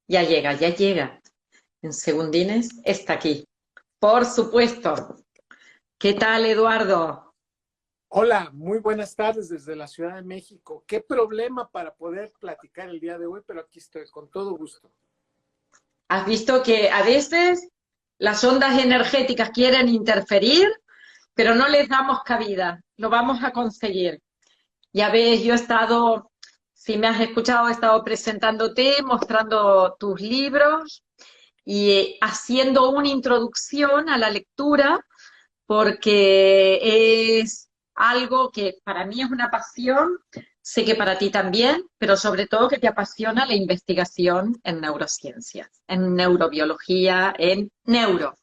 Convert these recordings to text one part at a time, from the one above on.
Ya llega, ya llega. En segundines está aquí. Por supuesto. ¿Qué tal, Eduardo? Hola, muy buenas tardes desde la Ciudad de México. Qué problema para poder platicar el día de hoy, pero aquí estoy con todo gusto. ¿Has visto que a veces las ondas energéticas quieren interferir, pero no les damos cabida? Lo vamos a conseguir. Ya ves, yo he estado, si me has escuchado, he estado presentándote, mostrando tus libros y haciendo una introducción a la lectura porque es algo que para mí es una pasión, sé que para ti también, pero sobre todo que te apasiona la investigación en neurociencias, en neurobiología, en neuro.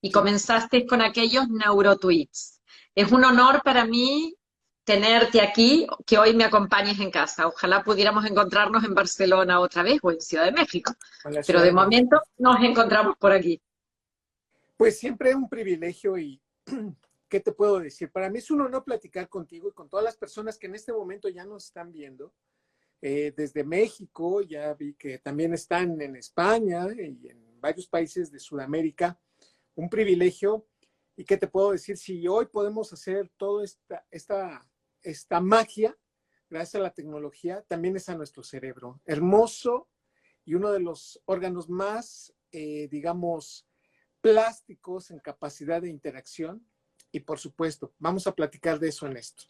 Y Sí, comenzaste con aquellos neurotweets. Es un honor para mí tenerte aquí, que hoy me acompañes en casa. Ojalá pudiéramos encontrarnos en Barcelona otra vez o en Ciudad de México, con la pero Ciudad de de momento México. nos encontramos por aquí. Pues siempre es un privilegio y ¿qué te puedo decir? Para mí es un honor platicar contigo y con todas las personas que en este momento ya nos están viendo. Desde México, ya vi que también están en España y en varios países de Sudamérica. Un privilegio. ¿Y qué te puedo decir? Si hoy podemos hacer toda esta magia, gracias a la tecnología, también es a nuestro cerebro. Hermoso y uno de los órganos más, digamos, plásticos en capacidad de interacción. Y por supuesto, vamos a platicar de eso en esto.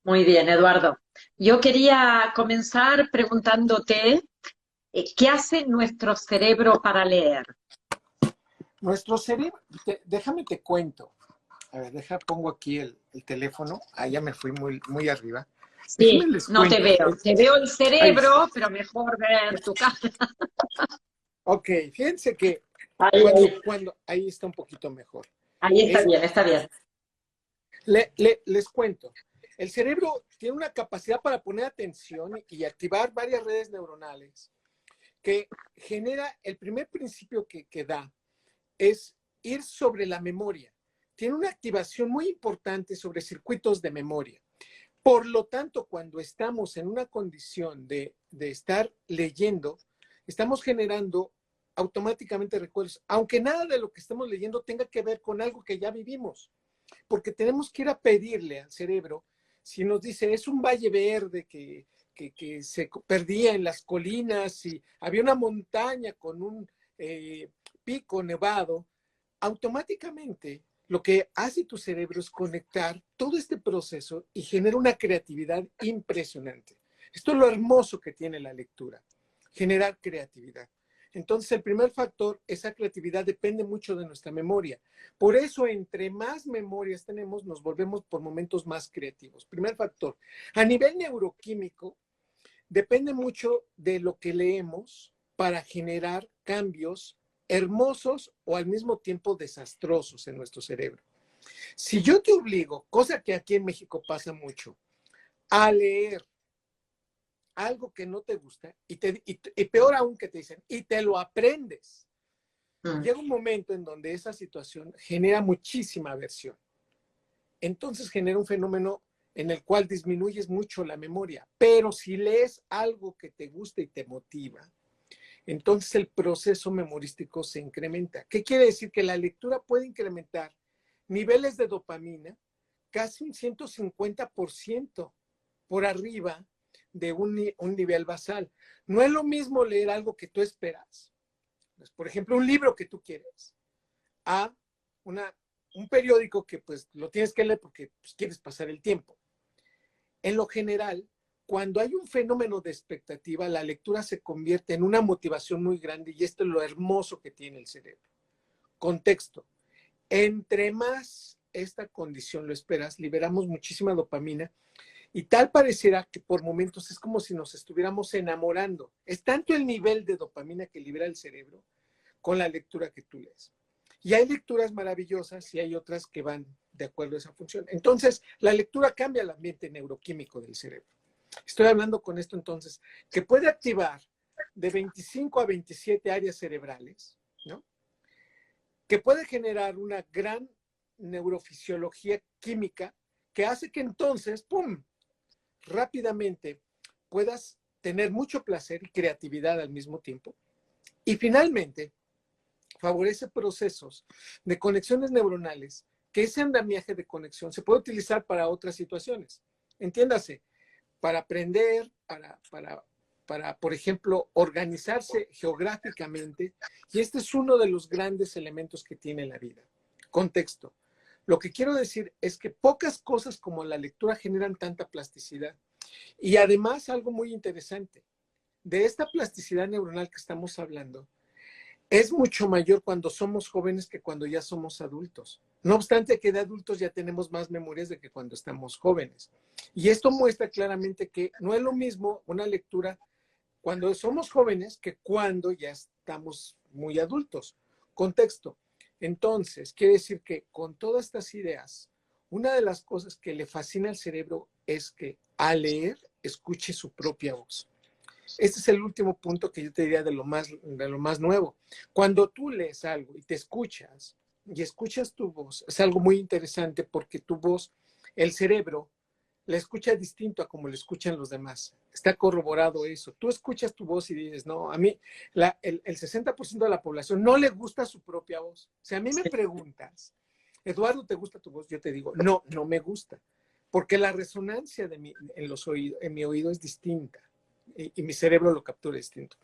Muy bien, Eduardo. Yo quería comenzar preguntándote, ¿qué hace nuestro cerebro para leer? Nuestro cerebro, déjame te cuento. A ver, pongo aquí el teléfono. Ah, ya me fui muy arriba. Déjame Sí, les no te cuento. veo. Te veo el Ahí está. cerebro, pero mejor ver tu cara. Ok, fíjense que Ahí, ahí. ahí está un poquito mejor. Ahí está Es, bien, está bien. les cuento. El cerebro tiene una capacidad para poner atención y activar varias redes neuronales que genera el primer principio que da es ir sobre la memoria. Tiene una activación muy importante sobre circuitos de memoria. Por lo tanto, cuando estamos en una condición de estar leyendo, estamos generando automáticamente recuerdos, aunque nada de lo que estamos leyendo tenga que ver con algo que ya vivimos, porque tenemos que ir a pedirle al cerebro, si nos dice, es un valle verde que se perdía en las colinas y había una montaña con un pico nevado, automáticamente lo que hace tu cerebro es conectar todo este proceso y genera una creatividad impresionante. Esto es lo hermoso que tiene la lectura, generar creatividad. Entonces, el primer factor, esa creatividad depende mucho de nuestra memoria. Por eso, entre más memorias tenemos, nos volvemos por momentos más creativos. Primer factor. A nivel neuroquímico, depende mucho de lo que leemos para generar cambios hermosos o al mismo tiempo desastrosos en nuestro cerebro. Si yo te obligo, cosa que aquí en México pasa mucho, a leer algo que no te gusta y peor aún que te dicen, y te lo aprendes, Mm. llega un momento en donde esa situación genera muchísima aversión. Entonces genera un fenómeno en el cual disminuyes mucho la memoria. Pero si lees algo que te gusta y te motiva, entonces el proceso memorístico se incrementa. ¿Qué quiere decir? Que la lectura puede incrementar niveles de dopamina casi un 150% por arriba de un nivel basal. No es lo mismo leer algo que tú esperas, por ejemplo, un libro que tú quieres, a una, un periódico que pues lo tienes que leer porque pues, quieres pasar el tiempo. En lo general, cuando hay un fenómeno de expectativa, la lectura se convierte en una motivación muy grande y esto es lo hermoso que tiene el cerebro. Contexto. Entre más esta condición lo esperas, liberamos muchísima dopamina y tal pareciera que por momentos es como si nos estuviéramos enamorando. Es tanto el nivel de dopamina que libera el cerebro con la lectura que tú lees. Y hay lecturas maravillosas y hay otras que van de acuerdo a esa función. Entonces, la lectura cambia el ambiente neuroquímico del cerebro. Estoy hablando con esto entonces, que puede activar de 25 a 27 áreas cerebrales, ¿no? Que puede generar una gran neurofisiología química que hace que entonces, ¡pum!, rápidamente puedas tener mucho placer y creatividad al mismo tiempo. Y finalmente, favorece procesos de conexiones neuronales, que ese andamiaje de conexión se puede utilizar para otras situaciones. Entiéndase, para aprender, por ejemplo, organizarse geográficamente. Y este es uno de los grandes elementos que tiene la vida. Contexto. Lo que quiero decir es que pocas cosas como la lectura generan tanta plasticidad. Y además, algo muy interesante, de esta plasticidad neuronal que estamos hablando, es mucho mayor cuando somos jóvenes que cuando ya somos adultos. No obstante que de adultos ya tenemos más memorias de que cuando estamos jóvenes. Y esto muestra claramente que no es lo mismo una lectura cuando somos jóvenes que cuando ya estamos muy adultos. Contexto. Entonces, quiere decir que con todas estas ideas, una de las cosas que le fascina al cerebro es que al leer, escuche su propia voz. Este es el último punto que yo te diría de lo más nuevo. Cuando tú lees algo y te escuchas, y escuchas tu voz, es algo muy interesante porque tu voz, el cerebro, la escucha distinto a como lo escuchan los demás. Está corroborado eso. Tú escuchas tu voz y dices, no, a mí, el 60% de la población no le gusta su propia voz. Si a mí me preguntas, Eduardo, ¿te gusta tu voz? Yo te digo, no, no me gusta. Porque la resonancia en mi oído es distinta. Y mi cerebro lo captura distinto.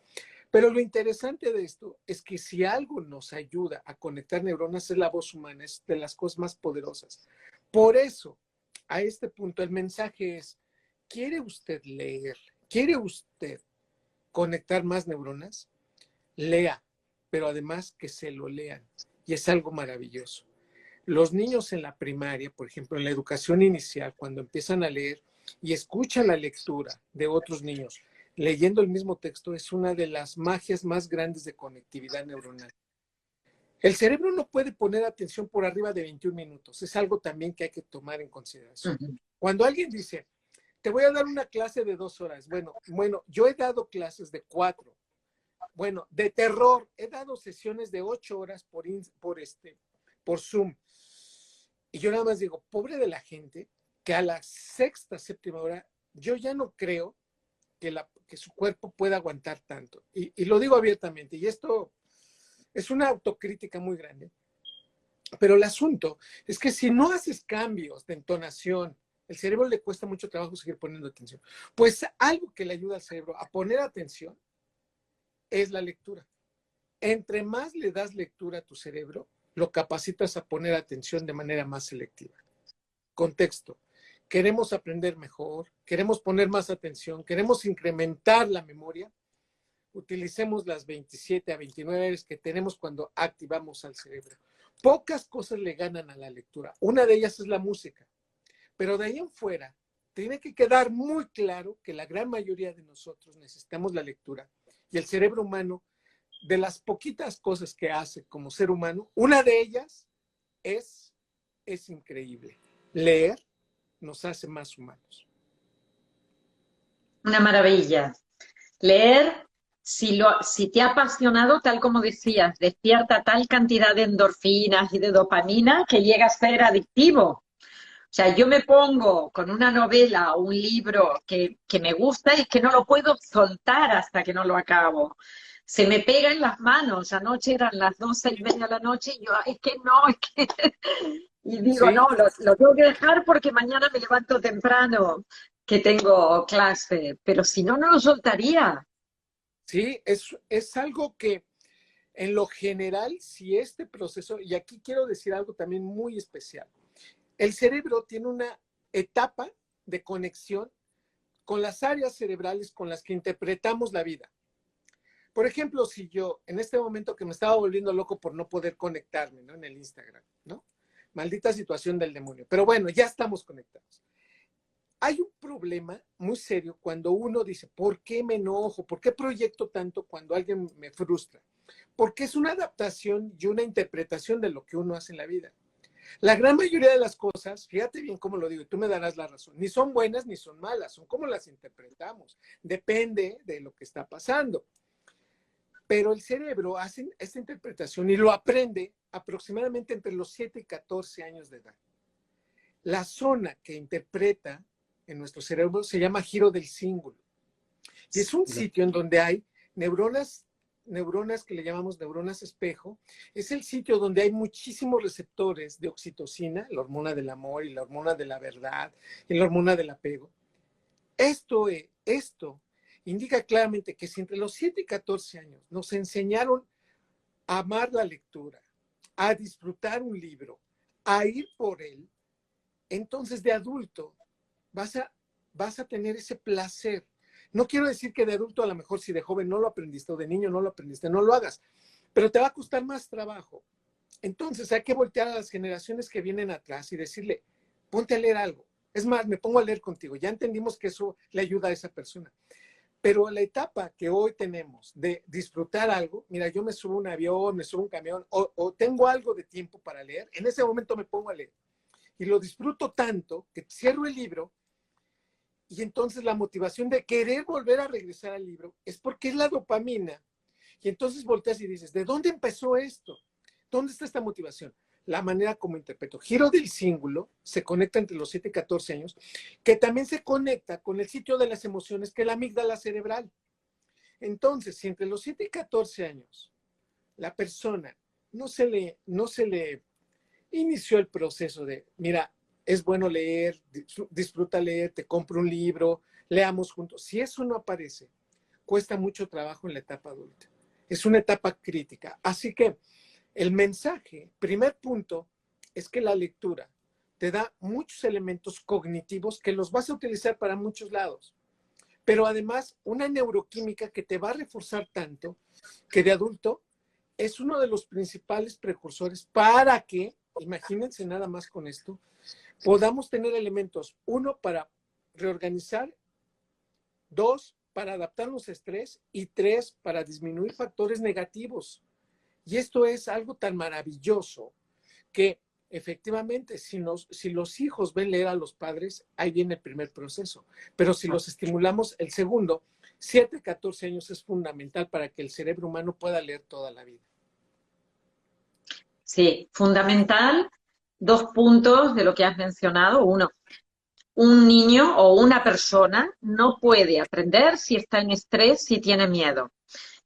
Pero lo interesante de esto es que si algo nos ayuda a conectar neuronas es la voz humana, es de las cosas más poderosas. Por eso, a este punto, el mensaje es, ¿quiere usted leer? ¿Quiere usted conectar más neuronas? Lea, pero además que se lo lean. Y es algo maravilloso. Los niños en la primaria, por ejemplo, en la educación inicial, cuando empiezan a leer y escuchan la lectura de otros niños, leyendo el mismo texto, es una de las magias más grandes de conectividad neuronal. El cerebro no puede poner atención por arriba de 21 minutos. Es algo también que hay que tomar en consideración. Cuando alguien dice, te voy a dar una clase de 2 horas. Bueno, yo he dado clases de 4. Bueno, de terror, he dado sesiones de 8 horas por Zoom. Y yo nada más digo, pobre de la gente, que a la sexta, séptima hora, yo ya no creo que su cuerpo pueda aguantar tanto. Y lo digo abiertamente, y esto es una autocrítica muy grande. Pero el asunto es que si no haces cambios de entonación, el cerebro le cuesta mucho trabajo seguir poniendo atención. Pues algo que le ayuda al cerebro a poner atención es la lectura. Entre más le das lectura a tu cerebro, lo capacitas a poner atención de manera más selectiva. Contexto. Queremos aprender mejor, queremos poner más atención, queremos incrementar la memoria. Utilicemos las 27 a 29 áreas que tenemos cuando activamos al cerebro. Pocas cosas le ganan a la lectura. Una de ellas es la música. Pero de ahí en fuera, tiene que quedar muy claro que la gran mayoría de nosotros necesitamos la lectura. Y el cerebro humano, de las poquitas cosas que hace como ser humano, una de ellas es increíble. Leer nos hace más humanos. Una maravilla. Leer, si te ha apasionado, tal como decías, despierta tal cantidad de endorfinas y de dopamina que llega a ser adictivo. O sea, yo me pongo con una novela o un libro que me gusta y es que no lo puedo soltar hasta que no lo acabo. Se me pega en las manos. Anoche eran las 12:30 de la noche y yo, es que no, es que... Y digo, Sí, no, lo tengo que dejar porque mañana me levanto temprano, que tengo clase. Pero si no, no lo soltaría. sí, es algo que en lo general, si este proceso, y aquí quiero decir algo también muy especial, el cerebro tiene una etapa de conexión con las áreas cerebrales con las que interpretamos la vida. Por ejemplo, si yo en este momento que me estaba volviendo loco por no poder conectarme, ¿no? En el Instagram, ¿no? Maldita situación del demonio. Pero bueno, ya estamos conectados. Hay un problema muy serio cuando uno dice, ¿por qué me enojo? ¿Por qué proyecto tanto cuando alguien me frustra? Porque es una adaptación y una interpretación de lo que uno hace en la vida. La gran mayoría de las cosas, fíjate bien cómo lo digo, y tú me darás la razón, ni son buenas ni son malas, son como las interpretamos. Depende de lo que está pasando. Pero el cerebro hace esta interpretación y lo aprende aproximadamente entre los 7 y 14 años de edad. La zona que interpreta en nuestro cerebro se llama giro del cíngulo. Y es un sitio en donde hay neuronas que le llamamos neuronas espejo. Es el sitio donde hay muchísimos receptores de oxitocina, la hormona del amor y la hormona de la verdad y la hormona del apego. Esto indica claramente que si entre los 7 y 14 años nos enseñaron a amar la lectura, a disfrutar un libro, a ir por él, entonces de adulto vas a tener ese placer. No quiero decir que de adulto a lo mejor si de joven no lo aprendiste o de niño no lo aprendiste, no lo hagas, pero te va a costar más trabajo. Entonces hay que voltear a las generaciones que vienen atrás y decirle, ponte a leer algo. Es más, me pongo a leer contigo. Ya entendimos que eso le ayuda a esa persona. Pero la etapa que hoy tenemos de disfrutar algo, mira, yo me subo a un avión, me subo a un camión o tengo algo de tiempo para leer, en ese momento me pongo a leer. Y lo disfruto tanto que cierro el libro y entonces la motivación de querer volver a regresar al libro es porque es la dopamina. Y entonces volteas y dices, ¿de dónde empezó esto? ¿Dónde está esta motivación? La manera como interpreto. Giro del cíngulo se conecta entre los 7 y 14 años, que también se conecta con el sitio de las emociones, que es la amígdala cerebral. Entonces, si entre los 7 y 14 años la persona no se le inició el proceso de, mira, es bueno leer, disfruta leer, te compro un libro, leamos juntos. Si eso no aparece, cuesta mucho trabajo en la etapa adulta. Es una etapa crítica. Así que el mensaje, primer punto, es que la lectura te da muchos elementos cognitivos que los vas a utilizar para muchos lados, pero además una neuroquímica que te va a reforzar tanto que de adulto es uno de los principales precursores para que, imagínense nada más con esto, podamos tener elementos, uno, para reorganizar, dos, para adaptarnos a estrés y tres, para disminuir factores negativos. Y esto es algo tan maravilloso que efectivamente si los hijos ven leer a los padres, ahí viene el primer proceso. Pero si los estimulamos, el segundo, 7, 14 años es fundamental para que el cerebro humano pueda leer toda la vida. Sí, fundamental, 2 puntos de lo que has mencionado. Uno, un niño o una persona no puede aprender si está en estrés, si tiene miedo.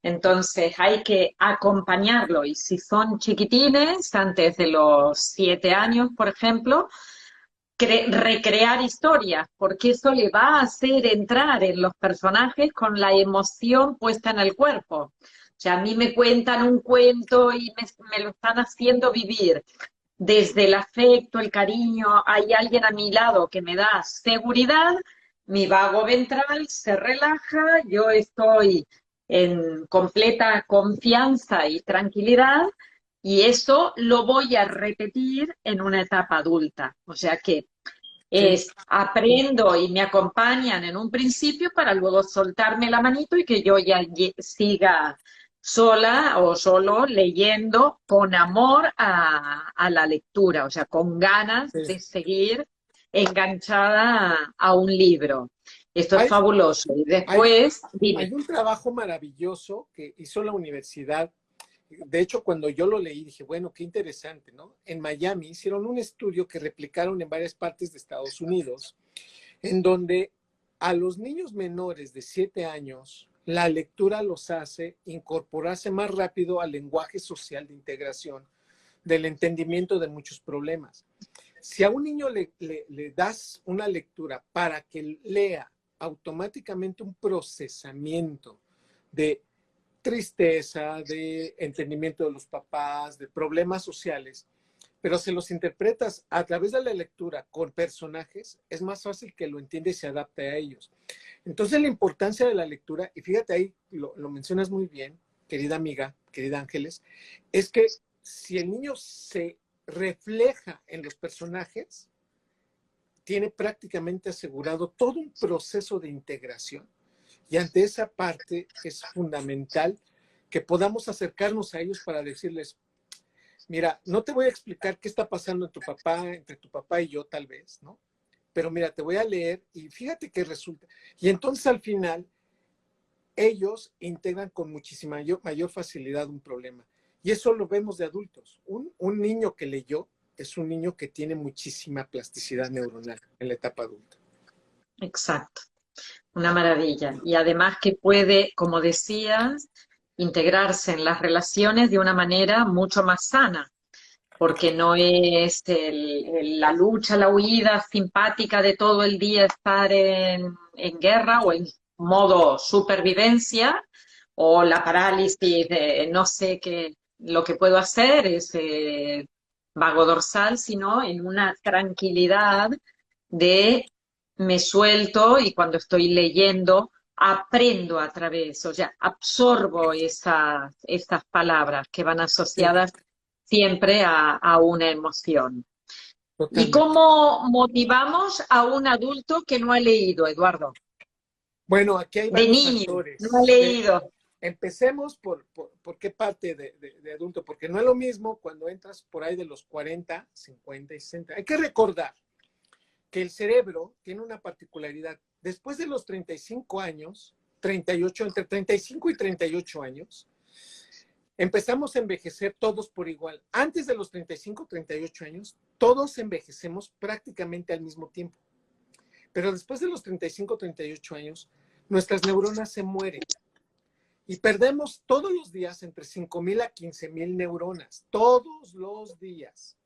Entonces hay que acompañarlo y si son chiquitines, antes de los 7 años, por ejemplo, recrear historias, porque eso le va a hacer entrar en los personajes con la emoción puesta en el cuerpo. O sea, a mí me cuentan un cuento y me lo están haciendo vivir desde el afecto, el cariño, hay alguien a mi lado que me da seguridad, mi vago ventral se relaja, yo estoy en completa confianza y tranquilidad y eso lo voy a repetir en una etapa adulta. O sea que Sí. aprendo y me acompañan en un principio para luego soltarme la manito y que yo ya siga sola o solo leyendo con amor a la lectura, o sea, con ganas Sí. de seguir enganchada a un libro. Esto es Hay, fabuloso. Y hay, después, hay dime. un trabajo maravilloso que hizo la universidad. De hecho, cuando yo lo leí, dije, bueno, qué interesante, ¿no? En Miami hicieron un estudio que replicaron en varias partes de Estados Unidos, en donde a los niños menores de 7 años, la lectura los hace incorporarse más rápido al lenguaje social de integración, del entendimiento de muchos problemas. Si a un niño le das una lectura para que lea automáticamente un procesamiento de tristeza, de entendimiento de los papás, de problemas sociales, pero se los interpretas a través de la lectura con personajes, es más fácil que lo entienda y se adapte a ellos. Entonces la importancia de la lectura, y fíjate ahí, lo mencionas muy bien, querida amiga, querida Ángeles, es que si el niño se refleja en los personajes, tiene prácticamente asegurado todo un proceso de integración. Y ante esa parte es fundamental que podamos acercarnos a ellos para decirles, mira, no te voy a explicar qué está pasando en tu papá, entre tu papá y yo tal vez, ¿no? Pero mira, te voy a leer y fíjate qué resulta. Y entonces al final, ellos integran con muchísima mayor facilidad un problema. Y eso lo vemos de adultos. Un niño que leyó es un niño que tiene muchísima plasticidad neuronal en la etapa adulta. Exacto. una maravilla. Y además que puede, como decías, integrarse en las relaciones de una manera mucho más sana, porque no es la lucha, la huida simpática de todo el día estar en guerra o en modo supervivencia, o la parálisis de no sé qué, lo que puedo hacer es vago dorsal, sino en una tranquilidad de me suelto y cuando estoy leyendo aprendo a través, o sea, absorbo estas palabras que van Sí, asociadas siempre a una emoción. ¿Y totalmente. cómo motivamos a un adulto que no ha leído, Eduardo? Bueno, aquí hay De varios niño, no ha factores. leído. Empecemos por qué parte de adulto, porque no es lo mismo cuando entras por ahí de los 40, 50 y 60. Hay que recordar que el cerebro tiene una particularidad. Después de los 35 años, 38, entre 35 y 38 años, empezamos a envejecer todos por igual. Antes de los 35, 38 años, todos envejecemos prácticamente al mismo tiempo. Pero después de los 35, 38 años, nuestras neuronas se mueren y perdemos todos los días entre 5,000 a 15,000 neuronas. Todos los días.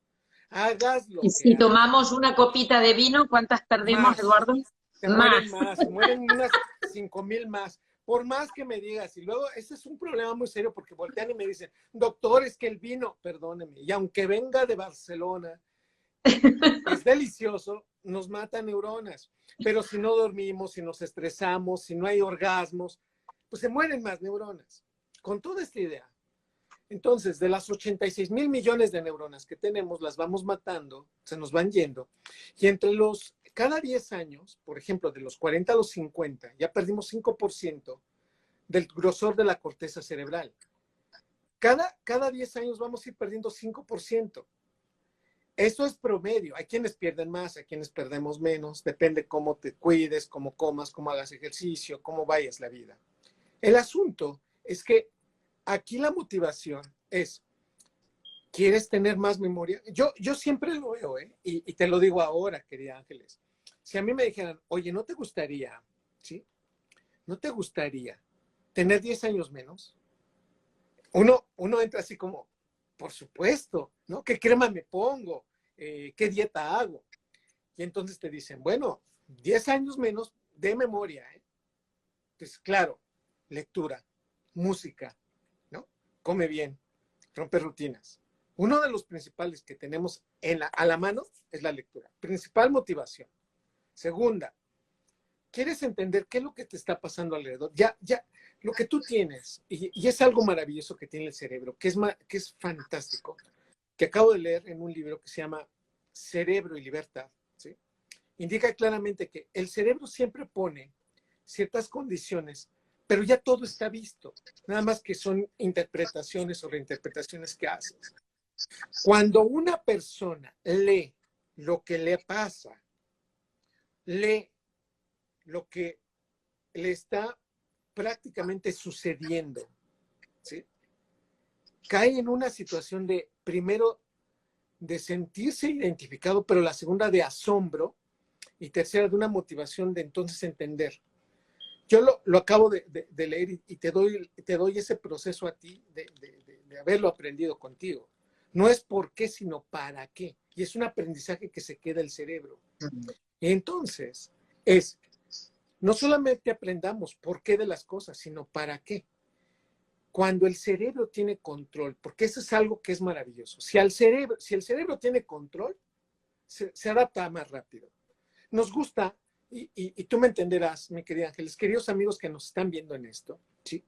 Hagas lo Y que si hagas. tomamos una copita de vino, ¿cuántas perdemos, Más. Eduardo? Se Más. mueren más. Se mueren unas 5,000 más. Por más que me digas. Y luego, ese es un problema muy serio porque voltean y me dicen, doctor, es que el vino, perdóneme, y aunque venga de Barcelona, es delicioso, nos mata neuronas. Pero si no dormimos, si nos estresamos, si no hay orgasmos, pues se mueren más neuronas. Con toda esta idea. Entonces, de las 86,000 millones de neuronas que tenemos, las vamos matando, se nos van yendo. Y cada 10 años, por ejemplo, de los 40 a los 50, ya perdimos 5% del grosor de la corteza cerebral. Cada 10 años vamos a ir perdiendo 5%. Eso es promedio. Hay quienes pierden más, hay quienes perdemos menos. Depende cómo te cuides, cómo comas, cómo hagas ejercicio, cómo vayas la vida. El asunto es que aquí la motivación es, ¿quieres tener más memoria? Yo siempre lo veo, ¿eh? Y te lo digo ahora, querida Ángeles. Si a mí me dijeran, oye, ¿no te gustaría, sí? ¿No te gustaría tener 10 años menos? Uno entra así como, por supuesto, ¿no? ¿Qué crema me pongo? ¿Qué dieta hago? Y entonces te dicen, bueno, 10 años menos de memoria, ¿eh? Pues claro, lectura, música, ¿no? Come bien, rompe rutinas. Uno de los principales que tenemos a la mano es la lectura. Principal motivación. Segunda, ¿quieres entender qué es lo que te está pasando alrededor? Ya, lo que tú tienes, y es algo maravilloso que tiene el cerebro, que es fantástico, que acabo de leer en un libro que se llama Cerebro y Libertad, ¿sí? Indica claramente que el cerebro siempre pone ciertas condiciones, pero ya todo está visto, nada más que son interpretaciones o reinterpretaciones que haces. Cuando una persona lee lo que le pasa, lee lo que le está prácticamente sucediendo, ¿sí? Cae en una situación de, primero, de sentirse identificado, pero la segunda de asombro, y tercera de una motivación de entonces entender. Yo lo acabo de leer y te doy ese proceso a ti de haberlo aprendido contigo. No es por qué, sino para qué. Y es un aprendizaje que se queda el cerebro. Entonces, no solamente aprendamos por qué de las cosas, sino para qué. Cuando el cerebro tiene control, porque eso es algo que es maravilloso. Si el cerebro tiene control, se adapta más rápido. Nos gusta, y tú me entenderás, mi querida Ángeles, queridos amigos que nos están viendo en esto, ¿sí?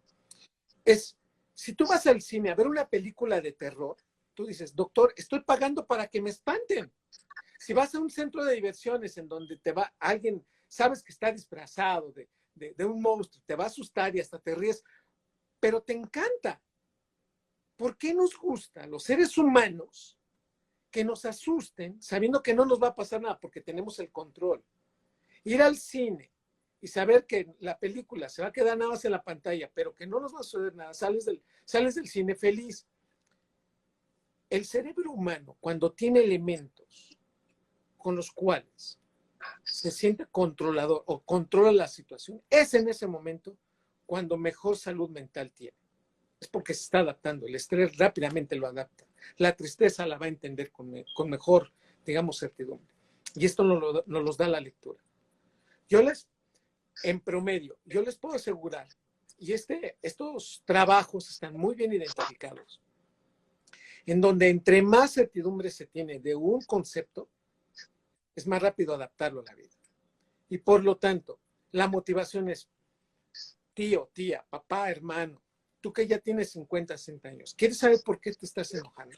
Si tú vas al cine a ver una película de terror, tú dices, doctor, estoy pagando para que me espanten. Si vas a un centro de diversiones en donde te va alguien, sabes que está disfrazado de un monstruo, te va a asustar y hasta te ríes, pero te encanta. ¿Por qué nos gusta a los seres humanos que nos asusten sabiendo que no nos va a pasar nada porque tenemos el control? Ir al cine y saber que la película se va a quedar nada más en la pantalla, pero que no nos va a suceder nada, sales del cine feliz. El cerebro humano, cuando tiene elementos con los cuales se siente controlador o controla la situación, es en ese momento cuando mejor salud mental tiene. Es porque se está adaptando. El estrés rápidamente lo adapta. La tristeza la va a entender con mejor, digamos, certidumbre. Y esto nos los da la lectura. En promedio, yo les puedo asegurar, y estos trabajos están muy bien identificados, en donde entre más certidumbre se tiene de un concepto, es más rápido adaptarlo a la vida. Y por lo tanto, la motivación es tío, tía, papá, hermano, tú que ya tienes 50, 60 años, ¿quieres saber por qué te estás enojando?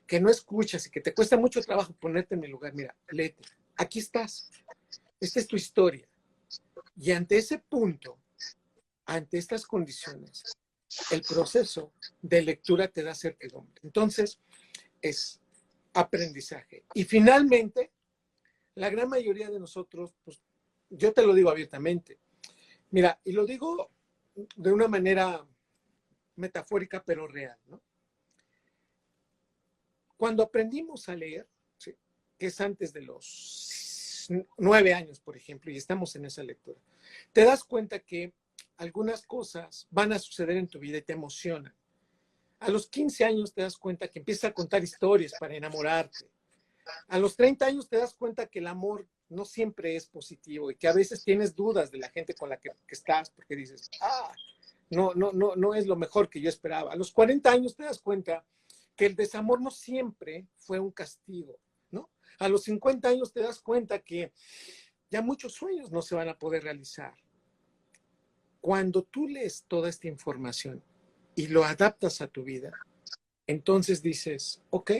Que no escuchas y que te cuesta mucho trabajo ponerte en mi lugar. Mira, léete, aquí estás, esta es tu historia. Y ante ese punto, ante estas condiciones, el proceso de lectura te da certidumbre. Entonces, es aprendizaje. Y finalmente, la gran mayoría de nosotros, pues, yo te lo digo abiertamente, mira, y lo digo de una manera metafórica, pero real, ¿no? Cuando aprendimos a leer, ¿sí?, que es antes de los 9 años, por ejemplo, y estamos en esa lectura, te das cuenta que algunas cosas van a suceder en tu vida y te emocionan. A los 15 años te das cuenta que empiezas a contar historias para enamorarte. A los 30 años te das cuenta que el amor no siempre es positivo y que a veces tienes dudas de la gente con la que estás porque dices, no es lo mejor que yo esperaba. A los 40 años te das cuenta que el desamor no siempre fue un castigo, ¿no? A los 50 años te das cuenta que ya muchos sueños no se van a poder realizar. Cuando tú lees toda esta información y lo adaptas a tu vida, entonces dices, ok,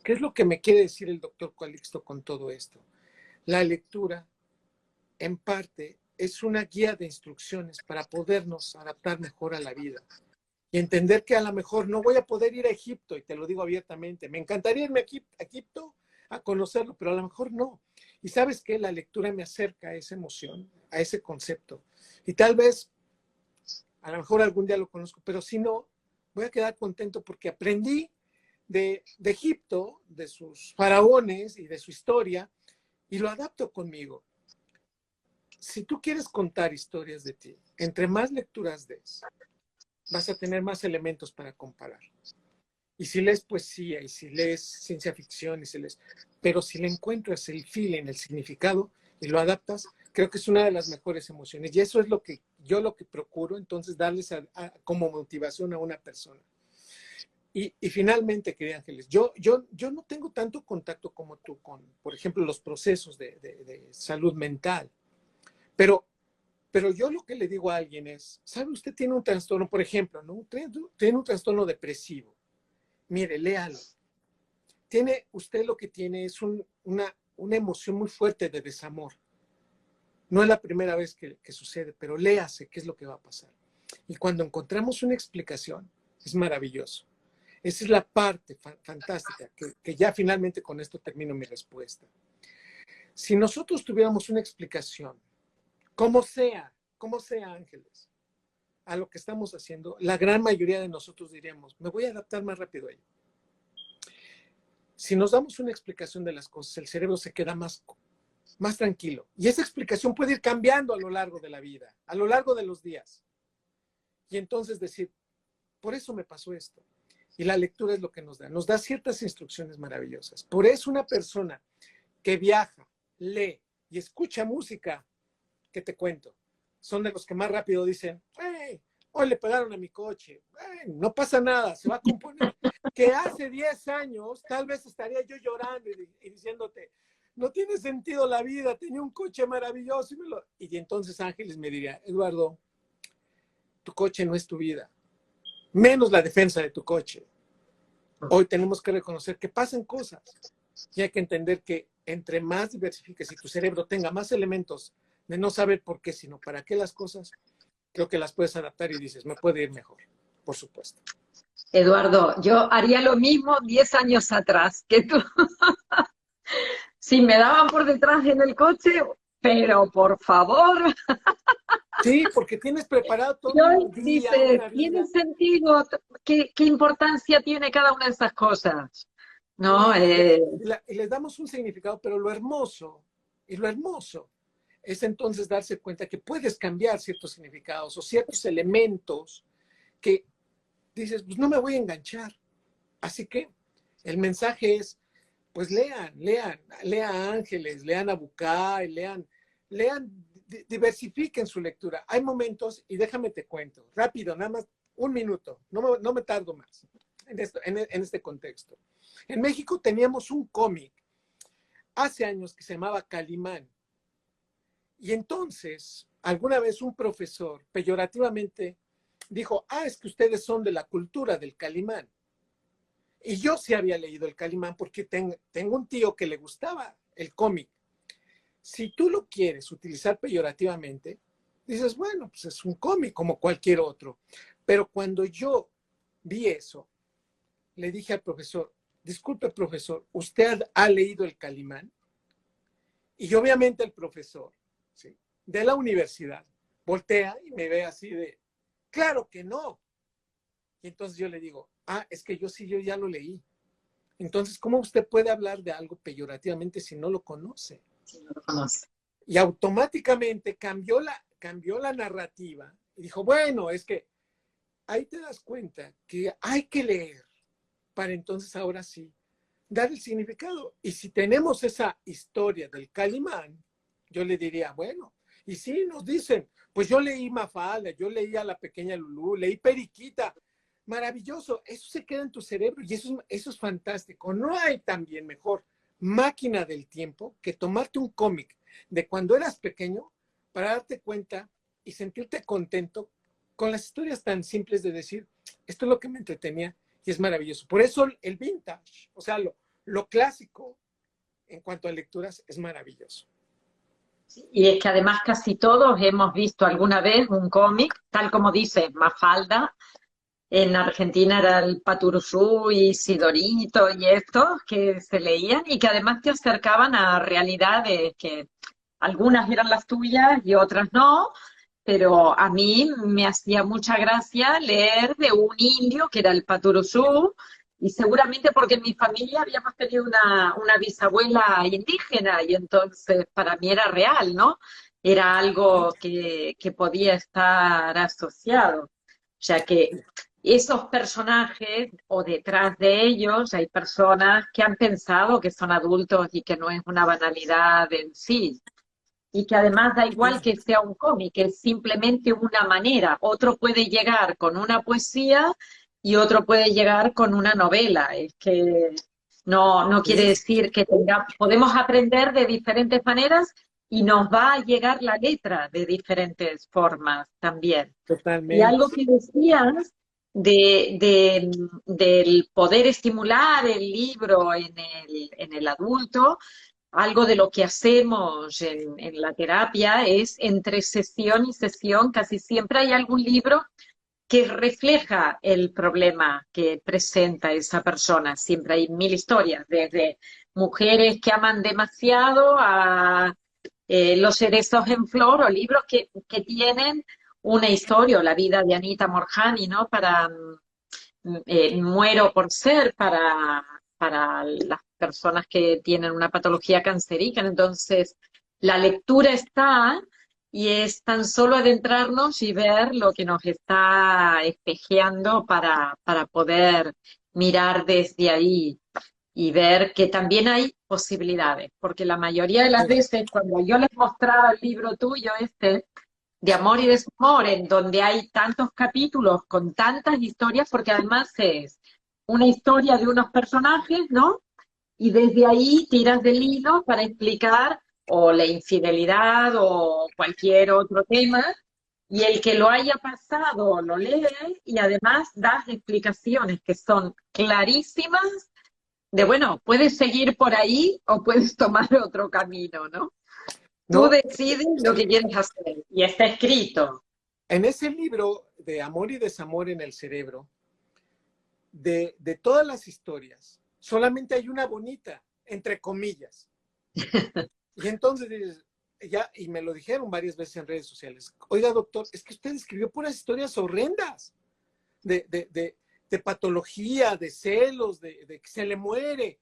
¿qué es lo que me quiere decir el doctor Calixto con todo esto? La lectura, en parte, es una guía de instrucciones para podernos adaptar mejor a la vida y entender que a lo mejor no voy a poder ir a Egipto, y te lo digo abiertamente, me encantaría irme a Egipto a conocerlo, pero a lo mejor no. Y sabes que la lectura me acerca a esa emoción, a ese concepto. Y tal vez, a lo mejor algún día lo conozco, pero si no, voy a quedar contento porque aprendí de Egipto, de sus faraones y de su historia, y lo adapto conmigo. Si tú quieres contar historias de ti, entre más lecturas des, vas a tener más elementos para comparar. Y si lees poesía, y si lees ciencia ficción, pero si le encuentras el feeling, el significado, y lo adaptas, creo que es una de las mejores emociones. Y eso es lo que procuro, entonces, darles como motivación a una persona. Y finalmente, querida Ángeles, yo no tengo tanto contacto como tú con, por ejemplo, los procesos de salud mental, pero yo lo que le digo a alguien es, ¿sabe usted tiene un trastorno, por ejemplo, ¿no? Tiene un trastorno depresivo? Mire, léalo. Usted lo que tiene es una emoción muy fuerte de desamor. No es la primera vez que sucede, pero léase qué es lo que va a pasar. Y cuando encontramos una explicación, es maravilloso. Esa es la parte fantástica, que ya finalmente con esto termino mi respuesta. Si nosotros tuviéramos una explicación, como sea, Ángeles, a lo que estamos haciendo, la gran mayoría de nosotros diríamos, me voy a adaptar más rápido a ello. Si nos damos una explicación de las cosas, el cerebro se queda más tranquilo. Y esa explicación puede ir cambiando a lo largo de la vida, a lo largo de los días. Y entonces decir, por eso me pasó esto. Y la lectura es lo que nos da ciertas instrucciones maravillosas. Por eso una persona que viaja, lee y escucha música, que te cuento, son de los que más rápido dicen, hey, hoy le pegaron a mi coche, hey, no pasa nada, se va a componer. Que hace 10 años tal vez estaría yo llorando y diciéndote, no tiene sentido la vida, tenía un coche maravilloso. Y entonces Ángeles me diría, Eduardo, tu coche no es tu vida, menos la defensa de tu coche. Hoy tenemos que reconocer que pasan cosas y hay que entender que entre más diversifiques y tu cerebro tenga más elementos de no saber por qué, sino para qué las cosas, creo que las puedes adaptar y dices, me puede ir mejor, por supuesto. Eduardo, yo haría lo mismo 10 años atrás que tú. Si me daban por detrás en el coche, pero por favor. Sí, porque tienes preparado todo un día, Dice, una vida. ¿tiene sentido? ¿Qué importancia tiene cada una de esas cosas? ¿No? Y les damos un significado, pero lo hermoso Y lo hermoso es entonces darse cuenta que puedes cambiar ciertos significados o ciertos elementos que dices, pues no me voy a enganchar. Así que el mensaje es, pues lean Ángeles, lean a Bucay, diversifiquen su lectura. Hay momentos, y déjame te cuento, rápido, nada más un minuto, no me tardo más en este contexto. En México teníamos un cómic hace años que se llamaba Calimán. Y entonces, alguna vez un profesor peyorativamente dijo, es que ustedes son de la cultura del Calimán. Y yo sí había leído el Calimán porque tengo un tío que le gustaba el cómic. Si tú lo quieres utilizar peyorativamente, dices, bueno, pues es un cómic como cualquier otro. Pero cuando yo vi eso, le dije al profesor, disculpe profesor, ¿usted ha leído el Calimán? Y obviamente el profesor, ¿sí?, de la universidad voltea y me ve así de, claro que no. Y entonces yo le digo, es que yo ya lo leí. Entonces, ¿cómo usted puede hablar de algo peyorativamente si no lo conoce? Si no lo conoce. Y automáticamente cambió la narrativa y dijo, bueno, es que ahí te das cuenta que hay que leer para entonces ahora sí dar el significado. Y si tenemos esa historia del Calimán, yo le diría, bueno, y sí, nos dicen, pues yo leí Mafalda, yo leí a la pequeña Lulú, leí Periquita, maravilloso, eso se queda en tu cerebro y eso es fantástico. No hay también mejor máquina del tiempo que tomarte un cómic de cuando eras pequeño para darte cuenta y sentirte contento con las historias tan simples de decir, esto es lo que me entretenía y es maravilloso. Por eso el vintage, o sea, lo clásico en cuanto a lecturas es maravilloso. Y es que además casi todos hemos visto alguna vez un cómic, tal como dice Mafalda. En Argentina era el Paturuzú y Sidorito y estos que se leían y que además te acercaban a realidades que algunas eran las tuyas y otras no, pero a mí me hacía mucha gracia leer de un indio que era el Paturuzú, y seguramente porque en mi familia habíamos tenido una bisabuela indígena y entonces para mí era real, ¿no? Era algo que podía estar asociado. O sea que esos personajes o detrás de ellos hay personas que han pensado que son adultos y que no es una banalidad en sí. Y que además da igual que sea un cómic, es simplemente una manera. Otro puede llegar con una poesía y otro puede llegar con una novela. Es que no quiere decir que podemos aprender de diferentes maneras y nos va a llegar la letra de diferentes formas también. Y Totalmente. algo que decías del poder estimular el libro en el adulto, algo de lo que hacemos en la terapia es entre sesión y sesión, casi siempre hay algún libro que refleja el problema que presenta esa persona. Siempre hay mil historias, desde mujeres que aman demasiado a Los cerezos en flor, o libros que tienen una historia, o la vida de Anita Morjani, ¿no? Muero por ser para las personas que tienen una patología cancerígena. Entonces, la lectura está y es tan solo adentrarnos y ver lo que nos está espejeando para poder mirar desde ahí y ver que también hay posibilidades, porque la mayoría de las veces cuando yo les mostraba el libro tuyo, de amor y desamor, en donde hay tantos capítulos con tantas historias, porque además es una historia de unos personajes, ¿no? Y desde ahí tiras del hilo para explicar o la infidelidad o cualquier otro tema, y el que lo haya pasado lo lee y además das explicaciones que son clarísimas de, bueno, puedes seguir por ahí o puedes tomar otro camino, ¿no? Tú No, decides lo que quieres hacer y está escrito. en ese libro de Amor y Desamor en el Cerebro, de todas las historias, solamente hay una bonita, entre comillas. Y entonces dices, y me lo dijeron varias veces en redes sociales, oiga doctor, es que usted escribió puras historias horrendas, de patología, de celos, de que se le muere.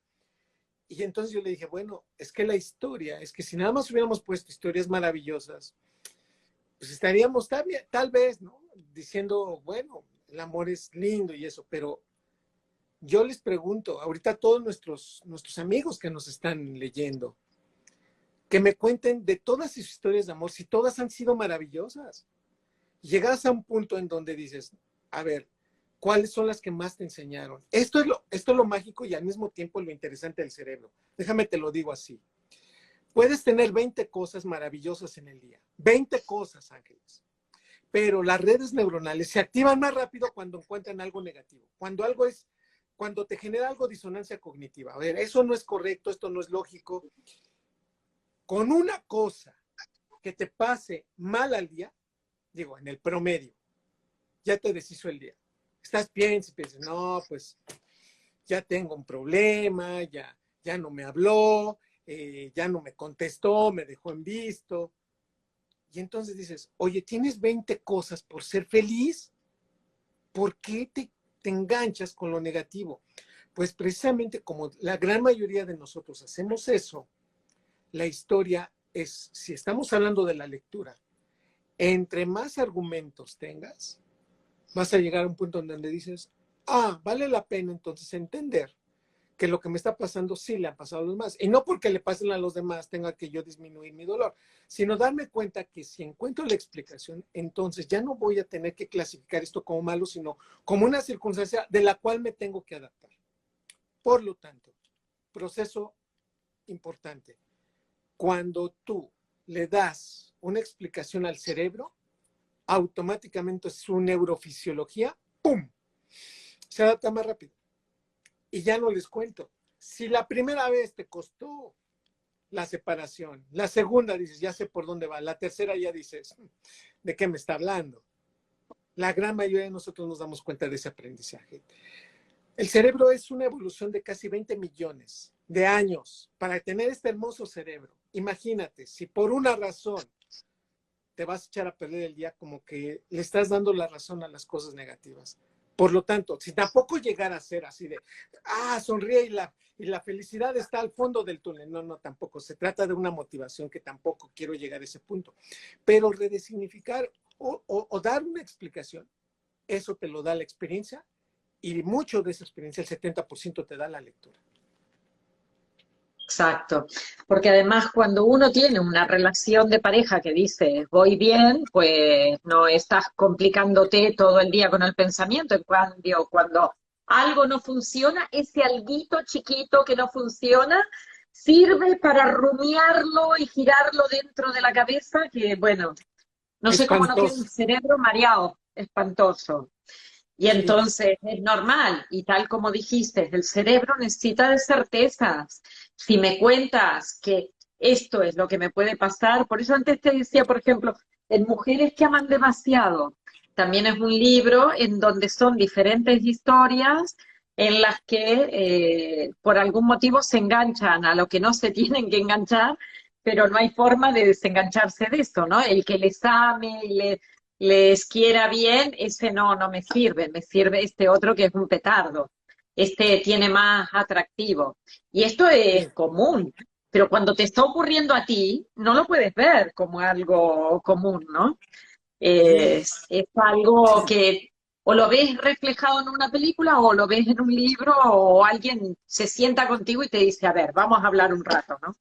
Y entonces yo le dije, bueno, es que la historia, es que si nada más hubiéramos puesto historias maravillosas, pues estaríamos tal vez, ¿no? Diciendo, bueno, el amor es lindo y eso, pero yo les pregunto, ahorita a todos nuestros amigos que nos están leyendo, que me cuenten de todas sus historias de amor, si todas han sido maravillosas. Llegas a un punto en donde dices, a ver, ¿cuáles son las que más te enseñaron? Esto es lo mágico y al mismo tiempo lo interesante del cerebro. Déjame te lo digo así. Puedes tener 20 cosas maravillosas en el día. 20 cosas, Ángeles. Pero las redes neuronales se activan más rápido cuando encuentran algo negativo. Cuando te genera algo disonancia cognitiva. A ver, eso no es correcto, esto no es lógico. Con una cosa que te pase mal al día, digo, en el promedio, ya te deshizo el día. Estás piensas, no, pues ya tengo un problema, ya no me habló, ya no me contestó, me dejó en visto. Y entonces dices, oye, ¿tienes 20 cosas por ser feliz? ¿Por qué te enganchas con lo negativo? Pues precisamente como la gran mayoría de nosotros hacemos eso, la historia es, si estamos hablando de la lectura, entre más argumentos tengas, vas a llegar a un punto en donde dices, vale la pena entonces entender que lo que me está pasando sí le ha pasado a los demás. Y no porque le pasen a los demás tenga que yo disminuir mi dolor, sino darme cuenta que si encuentro la explicación, entonces ya no voy a tener que clasificar esto como malo, sino como una circunstancia de la cual me tengo que adaptar. Por lo tanto, proceso importante. Cuando tú le das una explicación al cerebro, automáticamente su neurofisiología, ¡pum!, se adapta más rápido. Y ya no les cuento. Si la primera vez te costó la separación, la segunda dices, ya sé por dónde va, la tercera ya dices, ¿de qué me está hablando? La gran mayoría de nosotros nos damos cuenta de ese aprendizaje. El cerebro es una evolución de casi 20 millones de años para tener este hermoso cerebro. Imagínate, si por una razón te vas a echar a perder el día, como que le estás dando la razón a las cosas negativas. Por lo tanto, si tampoco llegara a ser así de, sonríe y la felicidad está al fondo del túnel. No, tampoco. Se trata de una motivación que tampoco quiero llegar a ese punto. Pero redesignificar o dar una explicación, eso te lo da la experiencia y mucho de esa experiencia, el 70% te da la lectura. Exacto, porque además cuando uno tiene una relación de pareja que dice voy bien, pues no estás complicándote todo el día con el pensamiento. En cambio, cuando algo no funciona, ese alguito chiquito que no funciona sirve para rumiarlo y girarlo dentro de la cabeza, que bueno, no sé cómo no queda el Espantoso. cerebro mareado, espantoso. Y Sí. entonces es normal, y tal como dijiste, el cerebro necesita de certezas. Si me cuentas que esto es lo que me puede pasar, por eso antes te decía, por ejemplo, en Mujeres que aman demasiado, también es un libro en donde son diferentes historias en las que por algún motivo se enganchan a lo que no se tienen que enganchar, pero no hay forma de desengancharse de eso, ¿no? El que les ame y les quiera bien, ese no me sirve este otro que es un petardo, este tiene más atractivo. Y esto es Sí. común, pero cuando te está ocurriendo a ti, no lo puedes ver como algo común, ¿no? Sí. Es algo que o lo ves reflejado en una película o lo ves en un libro o alguien se sienta contigo y te dice, a ver, vamos a hablar un rato, ¿no?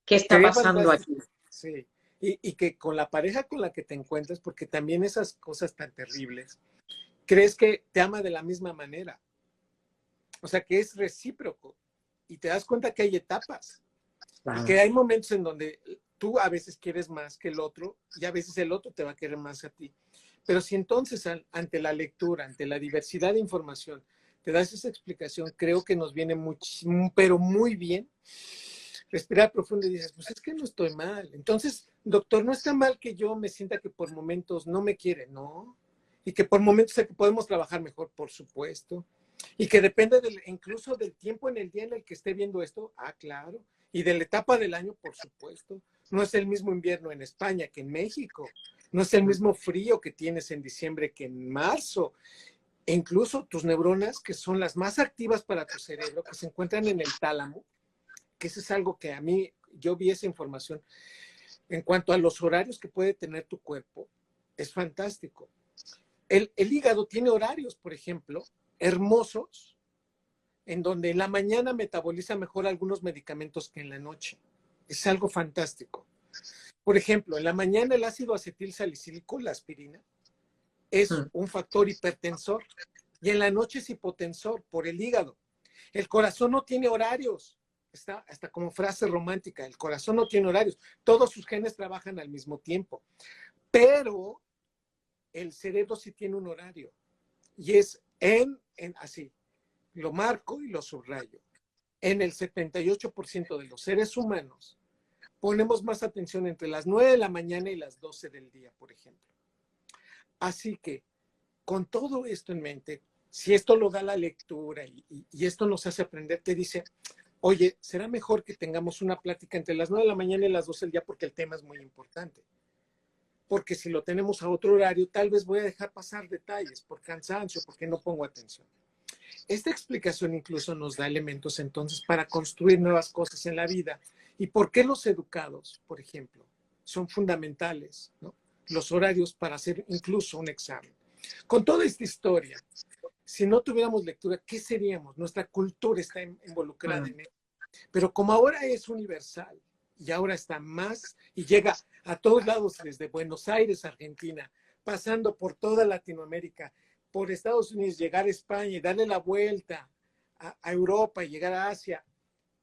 ¿Qué está Sería pasando fantástico, aquí? sí. Y que con la pareja con la que te encuentras, porque también esas cosas tan terribles, crees que te ama de la misma manera. O sea, que es recíproco. Y te das cuenta que hay etapas. Y Claro. que hay momentos en donde tú a veces quieres más que el otro y a veces el otro te va a querer más a ti. Pero si entonces ante la lectura, ante la diversidad de información, te das esa explicación, creo que nos viene muchísimo, pero muy bien respirar profundo y dices, pues es que no estoy mal. Entonces, doctor, no está mal que yo me sienta que por momentos no me quiere, ¿no? Y que por momentos sé que podemos trabajar mejor, por supuesto. Y que depende incluso del tiempo en el día en el que esté viendo esto, claro. Y de la etapa del año, por supuesto. No es el mismo invierno en España que en México. No es el mismo frío que tienes en diciembre que en marzo. E incluso tus neuronas, que son las más activas para tu cerebro, que se encuentran en el tálamo, que eso es algo que a mí, yo vi esa información en cuanto a los horarios que puede tener tu cuerpo, es fantástico. El hígado tiene horarios, por ejemplo, hermosos, en donde en la mañana metaboliza mejor algunos medicamentos que en la noche. Es algo fantástico. Por ejemplo, en la mañana el ácido acetil salicílico, la aspirina, es un factor hipertensor y en la noche es hipotensor por el hígado. El corazón no tiene horarios. Está hasta como frase romántica, el corazón no tiene horarios. Todos sus genes trabajan al mismo tiempo. Pero el cerebro sí tiene un horario. Y es así, lo marco y lo subrayo. En el 78% de los seres humanos ponemos más atención entre las 9 de la mañana y las 12 del día, por ejemplo. Así que, con todo esto en mente, si esto lo da la lectura y esto nos hace aprender, te dice, oye, será mejor que tengamos una plática entre las 9 de la mañana y las 12 del día porque el tema es muy importante. Porque si lo tenemos a otro horario, tal vez voy a dejar pasar detalles por cansancio, porque no pongo atención. Esta explicación incluso nos da elementos entonces para construir nuevas cosas en la vida. ¿Y por qué los educados, por ejemplo, son fundamentales, ¿no? Los horarios para hacer incluso un examen? Con toda esta historia, si no tuviéramos lectura, ¿qué seríamos? Nuestra cultura está involucrada en esto. Pero como ahora es universal y ahora está más y llega a todos lados, desde Buenos Aires, Argentina, pasando por toda Latinoamérica, por Estados Unidos, llegar a España y darle la vuelta a Europa y llegar a Asia,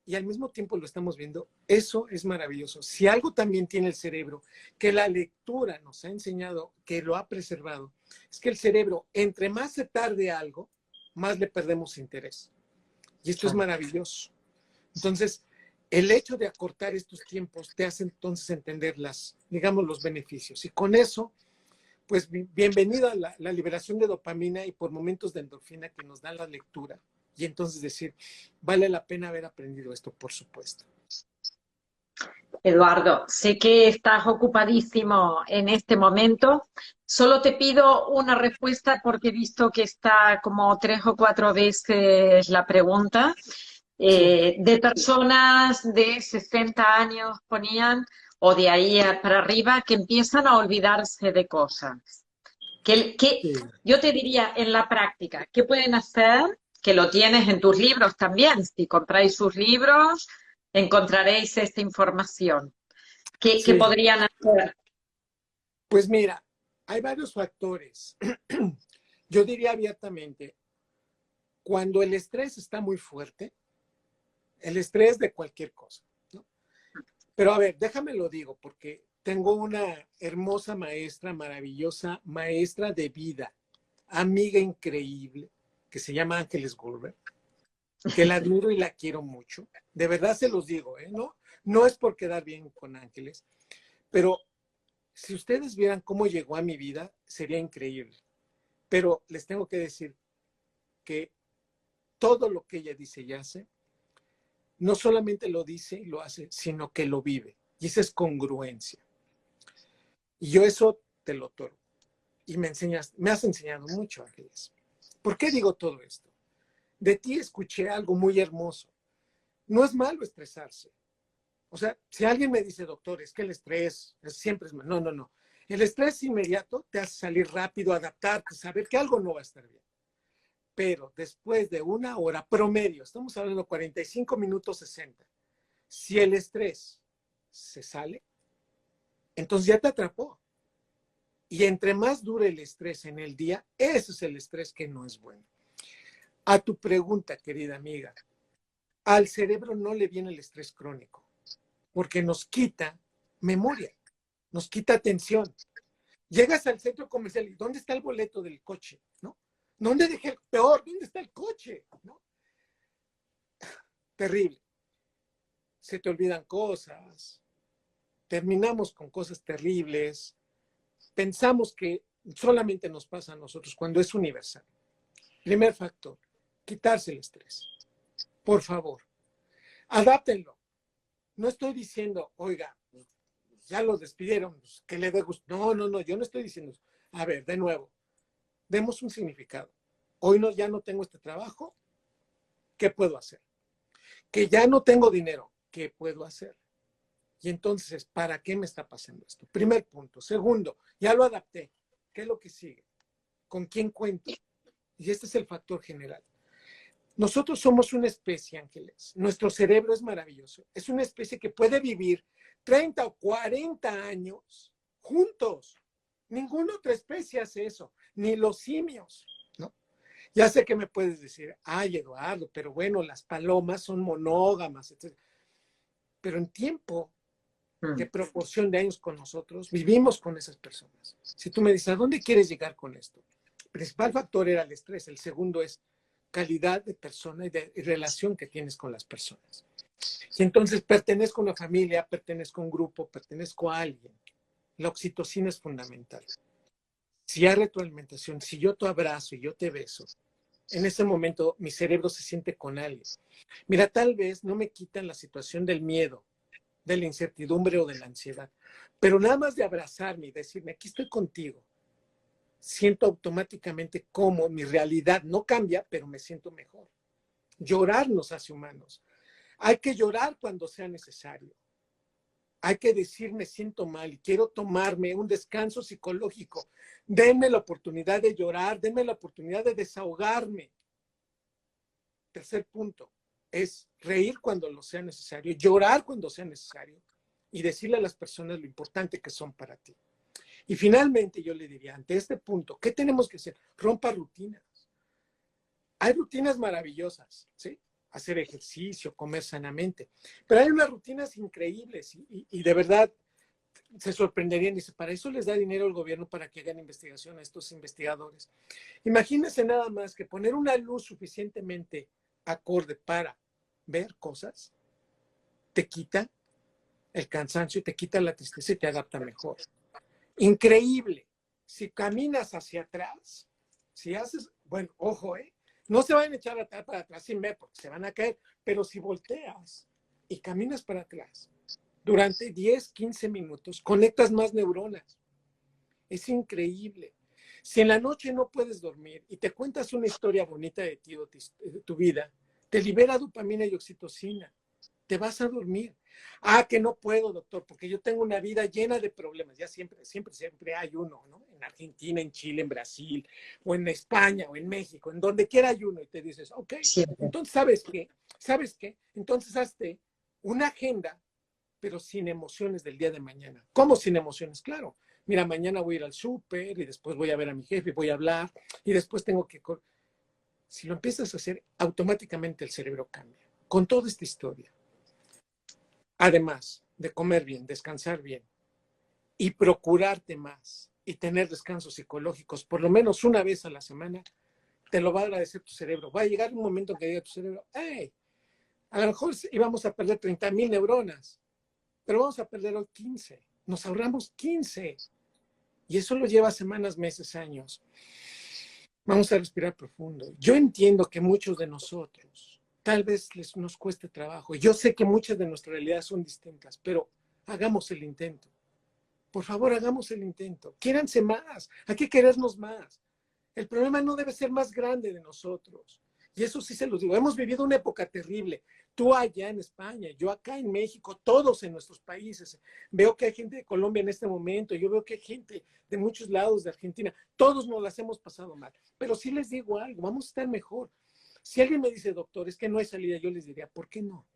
y al mismo tiempo lo estamos viendo, eso es maravilloso. Si algo también tiene el cerebro, que la lectura nos ha enseñado, que lo ha preservado, es que el cerebro, entre más se tarde algo, más le perdemos interés. Y esto es maravilloso. Entonces, el hecho de acortar estos tiempos te hace entonces entender digamos, los beneficios. Y con eso, pues bienvenida a la liberación de dopamina y por momentos de endorfina que nos da la lectura. Y entonces decir, vale la pena haber aprendido esto, por supuesto. Eduardo, sé que estás ocupadísimo en este momento. Solo te pido una respuesta porque he visto que está como 3 o 4 veces la pregunta. Sí. De personas de 60 años ponían, o de ahí para arriba, que empiezan a olvidarse de cosas. Sí. Yo te diría en la práctica, ¿qué pueden hacer? Que lo tienes en tus libros también. Si compráis sus libros, encontraréis esta información. ¿Qué Sí. podrían hacer? Pues mira, hay varios factores. Yo diría abiertamente, cuando el estrés está muy fuerte, el estrés de cualquier cosa, ¿no? Pero a ver, déjame lo digo, porque tengo una hermosa maestra, maravillosa maestra de vida, amiga increíble, que se llama Ángeles Gurber, que la admiro y la quiero mucho. De verdad se los digo, ¿eh? No es por quedar bien con Ángeles, pero si ustedes vieran cómo llegó a mi vida, sería increíble. Pero les tengo que decir que todo lo que ella dice y hace, no solamente lo dice y lo hace, sino que lo vive. Y esa es congruencia. Y yo eso te lo otorgo. Y me has enseñado mucho, Ángeles. ¿Por qué digo todo esto? De ti escuché algo muy hermoso. No es malo estresarse. O sea, si alguien me dice, doctor, es que el estrés siempre es malo. No, no, no. El estrés inmediato te hace salir rápido, adaptarte, saber que algo no va a estar bien. Pero después de una hora promedio, estamos hablando 45 minutos 60, si el estrés se sale, entonces ya te atrapó. Y entre más dure el estrés en el día, ese es el estrés que no es bueno. A tu pregunta, querida amiga, al cerebro no le viene el estrés crónico, porque nos quita memoria, nos quita atención. Llegas al centro comercial y ¿dónde está el boleto del coche? ¿No? ¿Dónde dejé el peor? ¿Dónde está el coche? ¿No? Terrible. Se te olvidan cosas, terminamos con cosas terribles, pensamos que solamente nos pasa a nosotros cuando es universal. Primer factor, quitarse el estrés. Por favor, adáptenlo. No estoy diciendo, oiga, ya lo despidieron, que le dé gusto. No, no, no, yo no estoy diciendo eso. A ver, de nuevo, demos un significado. Hoy ya no tengo este trabajo, ¿qué puedo hacer? Que ya no tengo dinero, ¿qué puedo hacer? Y entonces, ¿para qué me está pasando esto? Primer punto. Segundo, ya lo adapté. ¿Qué es lo que sigue? ¿Con quién cuento? Y este es el factor general. Nosotros somos una especie, Ángeles. Nuestro cerebro es maravilloso. Es una especie que puede vivir 30 o 40 años juntos. Ninguna otra especie hace eso, ni los simios, ¿no? Ya sé que me puedes decir, ay, Eduardo, pero bueno, las palomas son monógamas, etc. Pero en tiempo de proporción de años con nosotros, vivimos con esas personas. Si tú me dices, ¿a dónde quieres llegar con esto? El principal factor era el estrés, el segundo es calidad de persona y de relación que tienes con las personas. Si entonces pertenezco a una familia, pertenezco a un grupo, pertenezco a alguien, la oxitocina es fundamental. Si hay retroalimentación, si yo te abrazo y yo te beso, en ese momento mi cerebro se siente con alguien. Mira, tal vez no me quitan la situación del miedo, de la incertidumbre o de la ansiedad, pero nada más de abrazarme y decirme, aquí estoy contigo, siento automáticamente cómo mi realidad no cambia, pero me siento mejor. Llorar nos hace humanos. Hay que llorar cuando sea necesario. Hay que decir, me siento mal y quiero tomarme un descanso psicológico. Denme la oportunidad de llorar, denme la oportunidad de desahogarme. Tercer punto es reír cuando lo sea necesario, llorar cuando sea necesario y decirle a las personas lo importante que son para ti. Y finalmente yo le diría, ante este punto, ¿qué tenemos que hacer? Rompa rutinas. Hay rutinas maravillosas, ¿sí? Hacer ejercicio, comer sanamente, pero hay unas rutinas increíbles y de verdad se sorprenderían. Dice, para eso les da dinero el gobierno para que hagan investigación a estos investigadores. Imagínense nada más que poner una luz suficientemente acorde para ver cosas, te quita el cansancio, te quita la tristeza y te adapta mejor. Increíble. Si caminas hacia atrás, si haces, bueno, ojo, no se van a echar para atrás sin ver porque se van a caer, pero si volteas y caminas para atrás durante 10, 15 minutos, conectas más neuronas. Es increíble. Si en la noche no puedes dormir y te cuentas una historia bonita de ti o de tu vida, te libera dopamina y oxitocina. Te vas a dormir. Ah, que no puedo, doctor, porque yo tengo una vida llena de problemas. Ya siempre hay uno, ¿no? En Argentina, en Chile, en Brasil, o en España, o en México, en donde quiera hay uno. Y te dices, ok, Siempre. entonces, ¿sabes qué? ¿Sabes qué? Entonces hazte una agenda, pero sin emociones del día de mañana. ¿Cómo sin emociones? Claro. Mira, mañana voy a ir al súper y después voy a ver a mi jefe, voy a hablar y después tengo que... Si lo empiezas a hacer, automáticamente el cerebro cambia. Con toda esta historia. Además de comer bien, descansar bien y procurarte más y tener descansos psicológicos por lo menos una vez a la semana, te lo va a agradecer tu cerebro. Va a llegar un momento que diga tu cerebro, hey, a lo mejor íbamos a perder 30,000 neuronas, pero vamos a perder hoy 15. Nos ahorramos 15. Y eso lo lleva semanas, meses, años. Vamos a respirar profundo. Yo entiendo que muchos de nosotros tal vez nos cueste trabajo. Yo sé que muchas de nuestras realidades son distintas, pero hagamos el intento. Por favor, hagamos el intento. Quiéranse más. Hay que querernos más. El problema no debe ser más grande de nosotros. Y eso sí se los digo. Hemos vivido una época terrible. Tú allá en España, yo acá en México, todos en nuestros países. Veo que hay gente de Colombia en este momento. Yo veo que hay gente de muchos lados de Argentina. Todos nos las hemos pasado mal. Pero sí les digo algo, vamos a estar mejor. Si alguien me dice, doctor, es que no hay salida, yo les diría, ¿por qué no?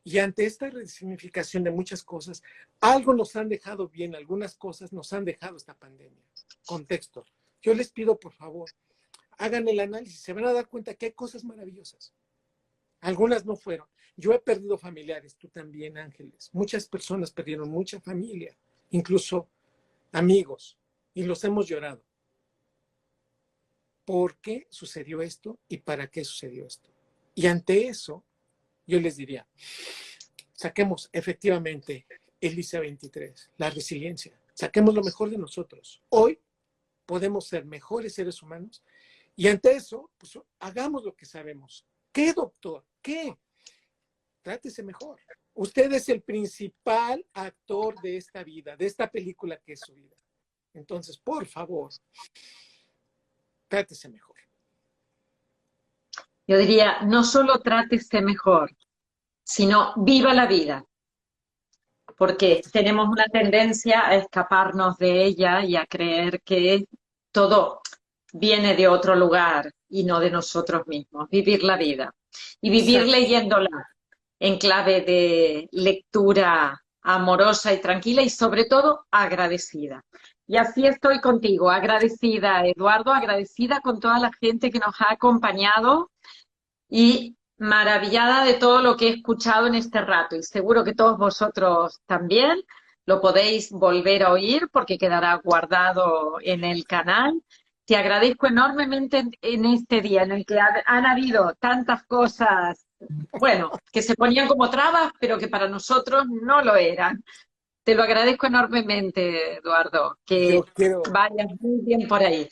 Y ante esta resignificación de muchas cosas, algo nos han dejado bien, algunas cosas nos han dejado esta pandemia. Contexto. Yo les pido, por favor, hagan el análisis, se van a dar cuenta que hay cosas maravillosas. Algunas no fueron. Yo he perdido familiares, tú también, Ángeles. Muchas personas perdieron mucha familia, incluso amigos, y los hemos llorado. ¿Por qué sucedió esto y para qué sucedió esto? Y ante eso, yo les diría, saquemos efectivamente el ISA 23, la resiliencia. Saquemos lo mejor de nosotros. Hoy podemos ser mejores seres humanos y ante eso, pues hagamos lo que sabemos. ¿Qué, doctor? ¿Qué? Trátese mejor. Usted es el principal actor de esta vida, de esta película que es su vida. Entonces, por favor, trátese mejor. Yo diría, no solo trátese mejor, sino viva la vida, porque tenemos una tendencia a escaparnos de ella y a creer que todo viene de otro lugar y no de nosotros mismos. Vivir la vida y vivir Exacto. leyéndola en clave de lectura amorosa y tranquila y sobre todo agradecida. Y así estoy contigo, agradecida, Eduardo, agradecida con toda la gente que nos ha acompañado y maravillada de todo lo que he escuchado en este rato. Y seguro que todos vosotros también lo podéis volver a oír porque quedará guardado en el canal. Te agradezco enormemente en este día en el que han habido tantas cosas, bueno, que se ponían como trabas, pero que para nosotros no lo eran. Te lo agradezco enormemente, Eduardo, Yo que vayas muy bien por ahí.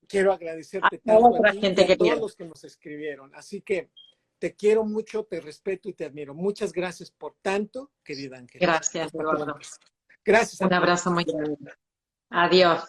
quiero A agradecerte toda tanto a otra ti y gente a que todos quiero. los que nos escribieron. Así que te quiero mucho, te respeto y te admiro. Muchas gracias por tanto, querida Ángeles. Gracias, Hasta Eduardo. pronto. Gracias a Un abrazo todos. muy grande. Adiós.